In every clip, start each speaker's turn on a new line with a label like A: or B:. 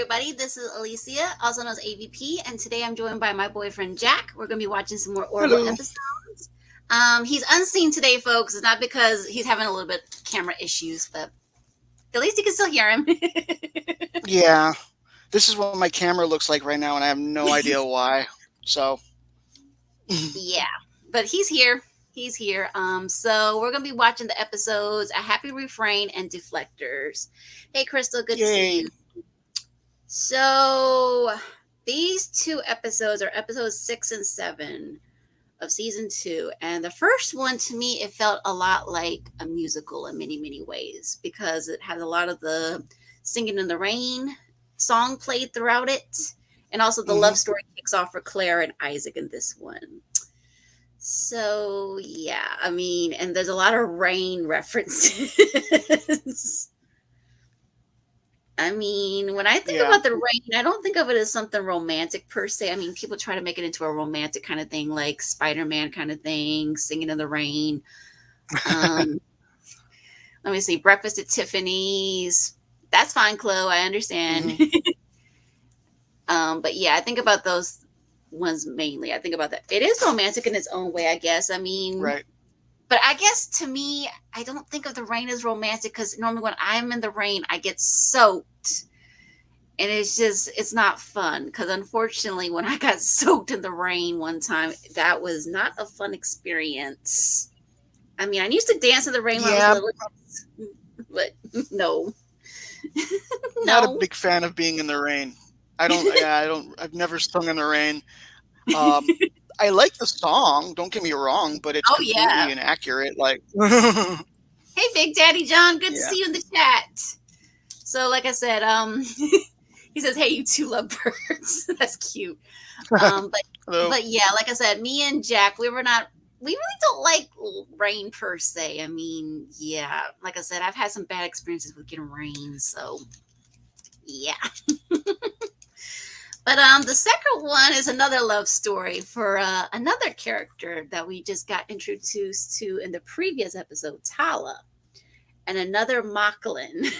A: everybody. This is Alicia, also known as AVP, and today I'm joined by my boyfriend Jack. We're going to be watching some more Orville
B: Hello.
A: episodes. He's unseen today, folks. It's not because he's having a little bit camera issues, but at least you can still hear him.
B: Yeah, this is what my camera looks like right now, and I have no idea why. So,
A: Yeah, but he's here. He's here. So we're going to be watching the episodes A Happy Refrain and Deflectors. Hey, Crystal, good to see
B: yay.
A: you. So these two episodes are episodes 6 and 7 of season 2. And the first one, to me, it felt a lot like a musical in many, many ways because it has a lot of the Singing in the Rain song played throughout it. And also the
B: hmm
A: love story kicks off for Claire and Isaac in this one. So, yeah, I mean, and there's a lot of rain references. I mean, when I think
B: Yeah.
A: about the rain, I don't think of it as something romantic per se. I mean, people try to make it into a romantic kind of thing, like Spider-Man kind of thing, Singing in the Rain. Um, Let me see, Breakfast at Tiffany's. That's fine, Chloe. I understand.
B: hmm
A: But yeah, I think about those ones mainly. I think about that. It is romantic in its own way, I guess. I mean,
B: Right.
A: but I guess to me, I don't think of the rain as romantic because normally when I'm in the rain, I get soaked. And it's not fun because unfortunately, when I got soaked in the rain one time, that was not a fun experience. I mean, I used to dance in the rain when I was
B: Yeah,
A: little, but no,
B: not a
A: no.
B: big fan of being in the rain. I don't. Yeah, I don't. I've never sung in the rain. Um, I like the song. Don't get me wrong, but it's
A: Oh yeah.
B: completely inaccurate. Like,
A: Hey, Big Daddy John, good to
B: yeah.
A: see you in the chat. So, like I said, he says, "Hey, you two lovebirds." That's cute. Um, but
B: Hello.
A: but yeah, like I said, me and Jack, we really don't like rain per se. I mean, yeah, like I said, I've had some bad experiences with getting rain, so yeah. But the second one is another love story for another character that we just got introduced to in the previous episode, Tala, and another Mocklin.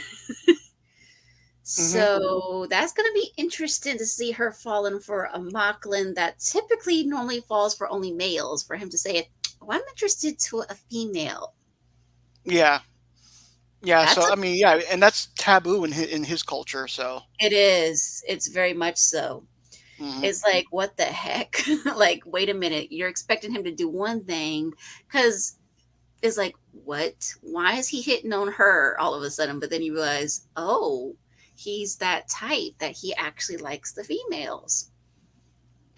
B: hmm
A: So that's going to be interesting to see her falling for a Mocklin that typically normally falls for only males. For him to say, "Oh, I'm interested to a female."
B: Yeah. Yeah.
A: That's
B: So
A: a
B: I mean, yeah, and that's taboo in his culture. So.
A: It is. It's very much so.
B: hmm
A: It's like, what the heck? Like, wait a minute. You're expecting him to do one thing because it's like, what? Why is he hitting on her all of a sudden? But then you realize, oh, he's that type that he actually likes the females.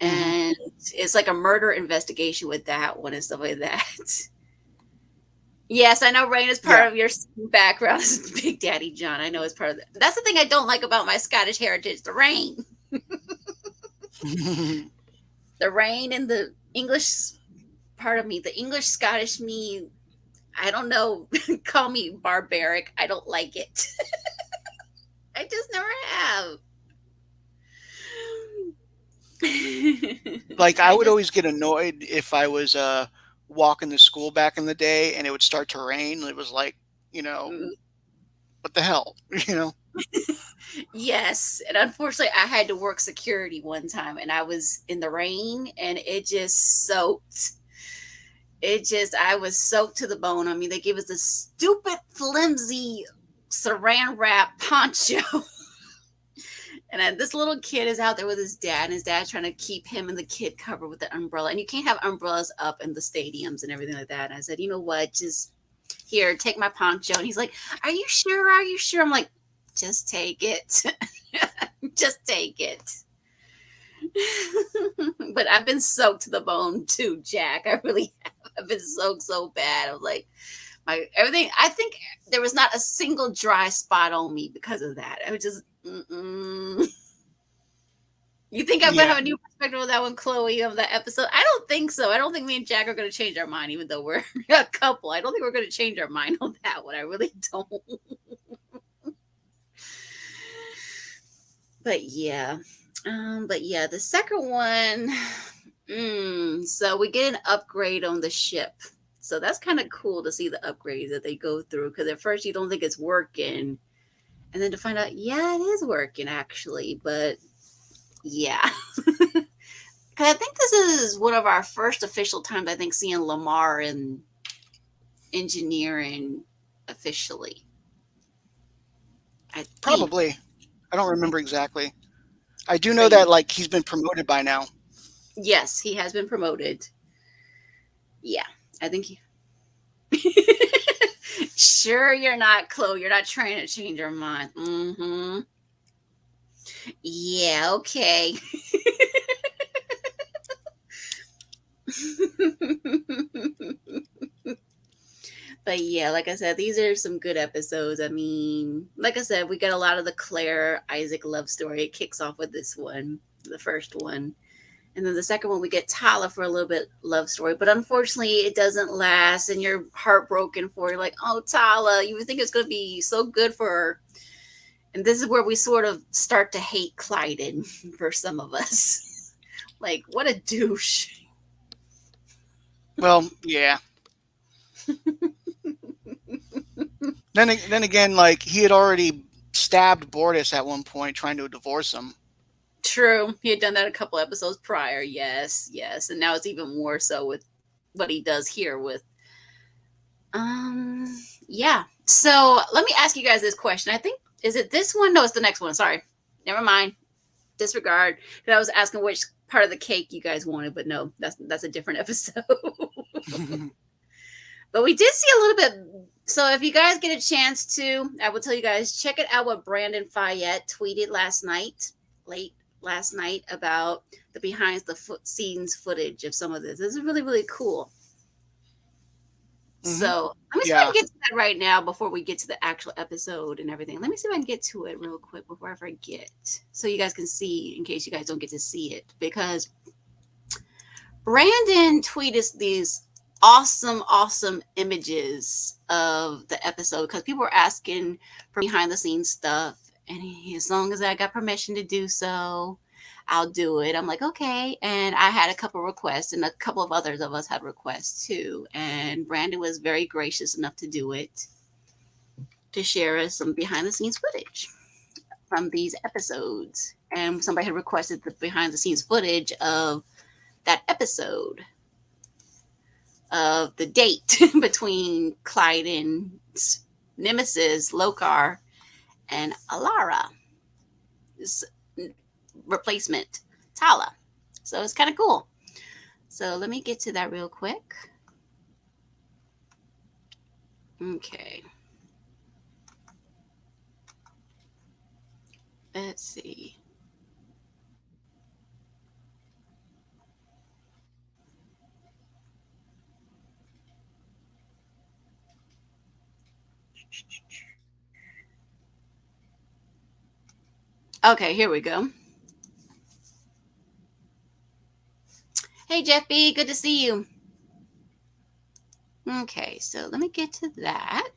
B: hmm
A: And it's like a murder investigation with that one and stuff like that. Yes, I know Rain is part
B: Yeah.
A: of your background. Big Daddy John. I know it's part of that. That's the thing I don't like about my Scottish heritage, the rain. The rain and the English part of me, the English Scottish me, I don't know, call me barbaric. I don't like it. I just never have.
B: Like I
A: I
B: would
A: just
B: always get annoyed if I was walking to school back in the day and it would start to rain. It was like, you know,
A: mm,
B: what the hell, you know?
A: yes, and unfortunately I had to work security one time and I was in the rain and it just soaked. It just I was soaked to the bone. I mean, they gave us this stupid flimsy saran wrap poncho. And this little kid is out there with his dad, and his dad's trying to keep him and the kid covered with the umbrella. And you can't have umbrellas up in the stadiums and everything like that. And I said, you know what? Just here, take my poncho. And he's like, are you sure? Are you sure? I'm like, just take it. Just take it. But I've been soaked to the bone too, Jack. I really have. I've been soaked so bad. I was like, my everything. I think there was not a single dry spot on me because of that. I was just, mm-mm. You think I'm gonna
B: Yeah.
A: have a new perspective on that one, Chloe, of that episode? I don't think so. I don't think me and Jack are gonna change our mind, even though we're a couple. I don't think we're gonna change our mind on that one. I really don't. But yeah. The second one. So we get an upgrade on the ship. So that's kind of cool to see the upgrades that they go through. Because at first you don't think it's working, And then to find out, yeah, it is working actually, but yeah. Because I think this is one of our first official times, I think, seeing Lamar in engineering officially. I think.
B: Probably. I don't remember exactly. I do know
A: But
B: that like he's been promoted by now.
A: yes, he has been promoted. Yeah, I think he. Sure, you're not Chloe. You're not trying to change your mind. Mm-hmm. Yeah, okay. But yeah, like I said, these are some good episodes. I mean, like I said, we get a lot of the Claire Isaac love story. It kicks off with this one, the first one. And then the second one, we get Tala for a little bit love story. But unfortunately, it doesn't last. And you're heartbroken for, you're like, oh, Tala, you would think it's going to be so good for her. And this is where we sort of start to hate Clyden for some of us. Like, what a douche.
B: Well, yeah. Then again, like he had already stabbed Bortus at one point trying to divorce him.
A: True. He had done that a couple episodes prior. Yes, yes. And now it's even more so with what he does here with yeah. So let me ask you guys this question. I think is it this one? No, it's the next one. Sorry. Never mind. Disregard. Because I was asking which part of the cake you guys wanted, but no, that's a different episode. But we did see a little bit. So if you guys get a chance to, I will tell you guys, check it out what Brandon Fayette tweeted last night, late last night, about the behind the scenes footage of some of this. This is really, really cool.
B: Hmm.
A: So let me see if I
B: Yeah.
A: can get to that right now before we get to the actual episode and everything. Let me see if I can get to it real quick before I forget. So you guys can see in case you guys don't get to see it. Because Brandon tweeted these awesome, awesome images of the episode because people were asking for behind the scenes stuff. And as long as I got permission to do so, I'll do it. I'm like, okay. And I had a couple requests, and a couple of others of us had requests too. And Brandon was very gracious enough to do it, to share us some behind the scenes footage from these episodes. And somebody had requested the behind the scenes footage of that episode of the date between Clyden's nemesis, Lokar, and Alara's replacement, Tala. So it's kind of cool. So let me get to that real quick. Okay. Let's see. Okay, here we go. Hey, Jeff B. Good to see you. Okay, so let me get to that.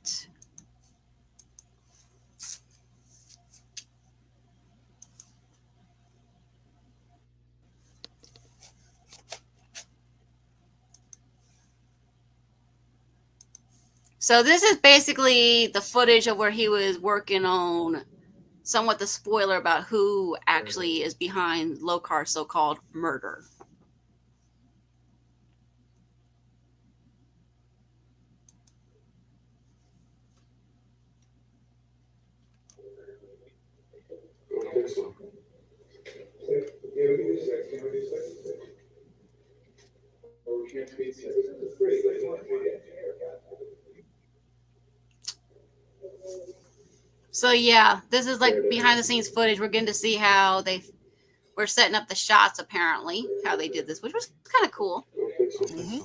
A: So this is basically the footage of where he was working on somewhat the spoiler about who actually is behind Lokar's so-called murder. So yeah, this is like behind the scenes footage. We're getting to see how they were setting up the shots, apparently, how they did this, which was kind of cool.
B: Hmm.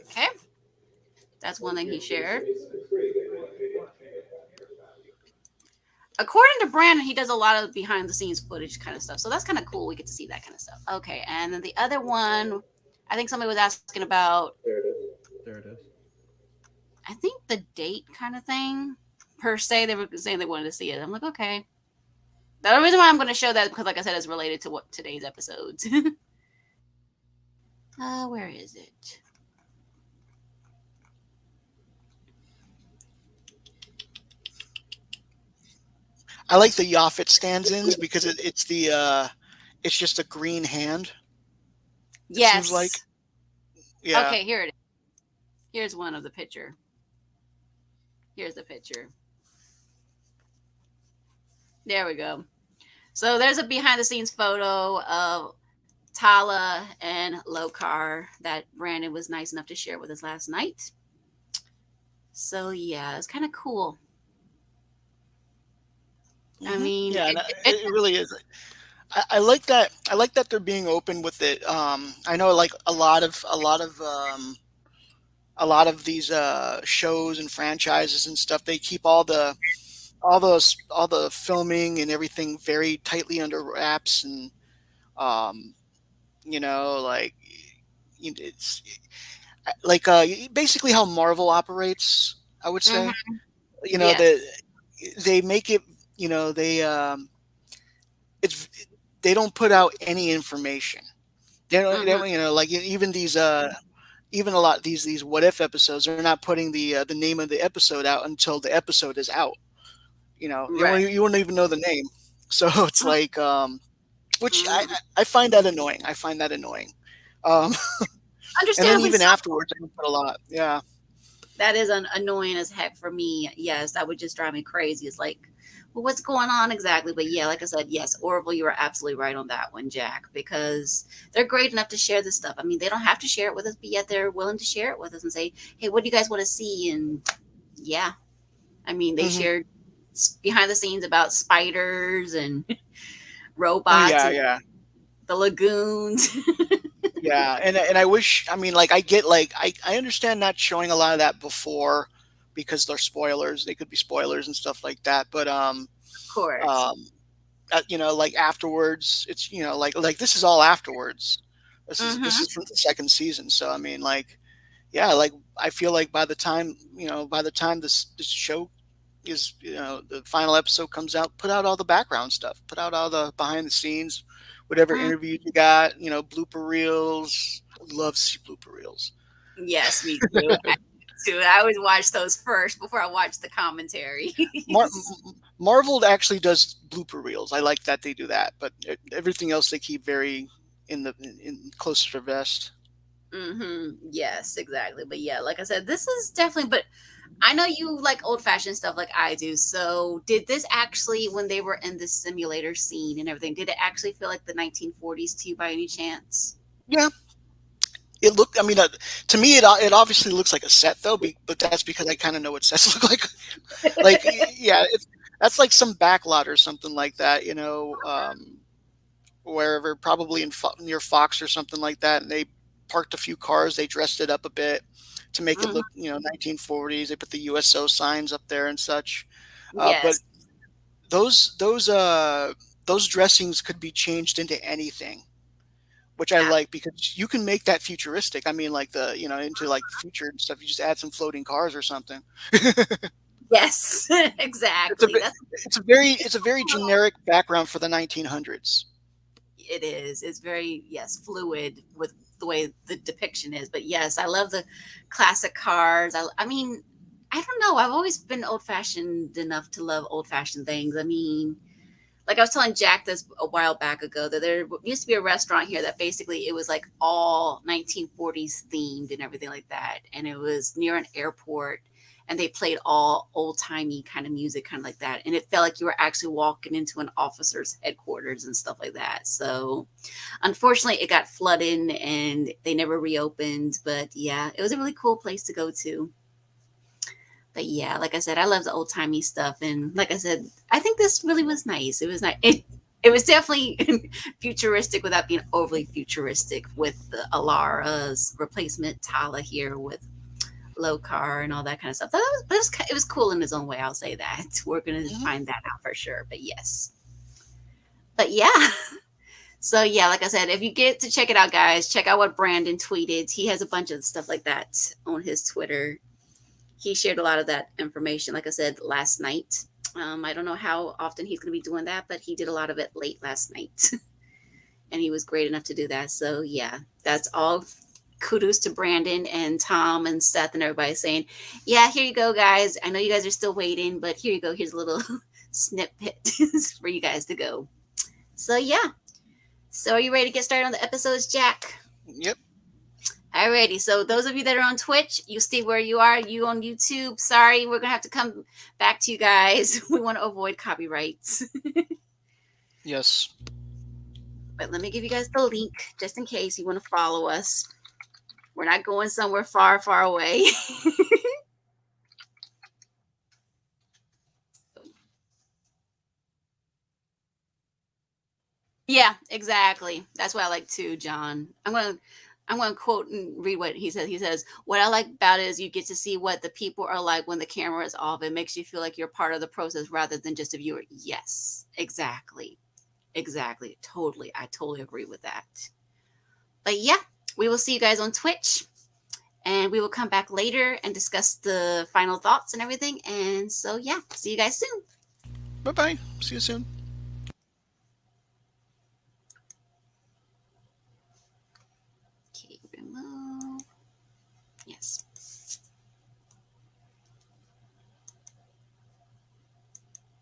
A: Okay, that's one thing he shared. According to Brandon, he does a lot of behind the scenes footage kind of stuff. So that's kind of cool. We get to see that kind of stuff. Okay, and then the other one, I think somebody was asking about,
C: There it is.
A: I think the date kind of thing per se. They were saying they wanted to see it. I'm like, okay. The only reason why I'm going to show that because, like I said, it's related to what today's episodes. Where is it?
B: I like the Yaphet stanzins because it's just a green hand. It seems like,
A: Yes.
B: yeah.
A: Okay, here it is. Here's one of the picture. Here's the picture. There we go. So there's a behind the scenes photo of Tala and Lokar that Brandon was nice enough to share with us last night. So yeah, it's kind of cool. I mean,
B: Yeah, and it really is. I like that. I like that they're being open with it. I know like a lot of these shows and franchises and stuff. They keep all the filming and everything very tightly under wraps, and um, you know, like it's like basically how Marvel operates. I would
A: hmm
B: say, you know,
A: yes.
B: that they make it. You know, it's they don't put out any information. They
A: hmm
B: don't, you know, like even these even a lot of these what if episodes, they're not putting the name of the episode out until the episode is out. You know,
A: Right.
B: you won't even know the name. So it's like which
A: Mm.
B: I find that annoying. I find that annoying. Um, and then
A: Understandably
B: even
A: so.
B: afterwards, I don't put a lot. Yeah.
A: That is annoying as heck for me. Yes, that would just drive me crazy. It's like, well, what's going on exactly? But yeah, like I said, yes, Orville, you are absolutely right on that one, Jack, because they're great enough to share this stuff. I mean, they don't have to share it with us, but yet they're willing to share it with us and say, hey, what do you guys want to see? And yeah, I mean, they
B: Hmm.
A: shared behind the scenes about spiders and
B: Oh
A: robots
B: yeah,
A: and
B: yeah.
A: the lagoons.
B: Yeah, and I wish, I mean, like I get like I understand not showing a lot of that before because they're spoilers. They could be spoilers and stuff like that. But
A: Of course.
B: um you know, like afterwards, it's, you know, like this is all afterwards. This
A: Mm-hmm.
B: is from the second season. So I mean, like, yeah, like I feel like by the time, you know, by the time this show is, you know, the final episode comes out, put out all the background stuff, put out all the behind the scenes, whatever
A: Mm.
B: interviews you got, you know, blooper reels. Love to see blooper reels.
A: Yes, me too. Too. I always watch those first before I watch the commentaries.
B: Marvel actually does blooper reels. I like that they do that, but everything else they keep very in closer to vest.
A: Yes, exactly. But yeah, like I said, this is definitely. But I know you like old fashioned stuff like I do. So did this actually, when they were in the simulator scene and everything, did it actually feel like the 1940s to you by any chance?
B: Yeah, it looked. I mean, to me, it obviously looks like a set though, but that's because I kind of know what sets look like. Like, yeah, that's like some backlot or something like that. You know, wherever, probably near Fox or something like that, and they parked a few cars. They dressed it up a bit to make it
A: hmm
B: look, you know, 1940s. They put the USO signs up there and such. But
A: Yes.
B: those dressings could be changed into anything, which I
A: ab-
B: like because you can make that futuristic. I mean, like the, you know, into like the future and stuff. You just add some floating cars or something.
A: Yes.
B: It's a
A: Exactly.
B: bit,
A: That's
B: it's a very generic background for the 1900s.
A: it is. It's very, yes, fluid with the way the depiction is. But yes, I love the classic cars. I mean, I don't know. I've always been old fashioned enough to love old fashioned things. I mean, like I was telling Jack this a while back ago that there used to be a restaurant here that basically it was like all 1940s themed and everything like that, and it was near an airport, and they played all old timey kind of music, kind of like that, and it felt like you were actually walking into an officer's headquarters and stuff like that. So, unfortunately, it got flooded and they never reopened. But yeah, it was a really cool place to go to. But yeah, like I said, I love the old timey stuff, and like I said, I think this really was nice. It was nice. It was definitely futuristic without being overly futuristic with the Alara's replacement Tala here with Lokar and all that kind of stuff. It was cool in its own way. I'll say that. We're gonna
B: Hmm.
A: find that out for sure. But yes, but yeah. So yeah, like I said, if you get to check it out, guys, check out what Brandon tweeted. He has a bunch of stuff like that on his Twitter. He shared a lot of that information, like I said, last night. I don't know how often he's going to be doing that, but he did a lot of it late last night. And he was great enough to do that. So, yeah, that's all. Kudos to Brandon and Tom and Seth and everybody saying, yeah, here you go, guys. I know you guys are still waiting, but here you go. Here's a little snippet for you guys to go. So yeah. So are you ready to get started on the episodes, Jack?
B: Yep.
A: Alrighty, so those of you that are on Twitch, you stay where you are. You on YouTube, sorry, we're gonna have to come back to you guys. We want to avoid copyrights.
B: Yes.
A: But let me give you guys the link just in case you want to follow us. We're not going somewhere far, far away. Yeah, exactly. That's what I like too, John. I'm gonna quote and read what he says. He says, "What I like about it is you get to see what the people are like when the camera is off. It makes you feel like you're part of the process rather than just a viewer." Yes, exactly, exactly, totally. I totally agree with that. But yeah, we will see you guys on Twitch, and we will come back later and discuss the final thoughts and everything. And so yeah, see you guys soon.
B: Bye bye. See you soon.
A: Okay, remove. Yes.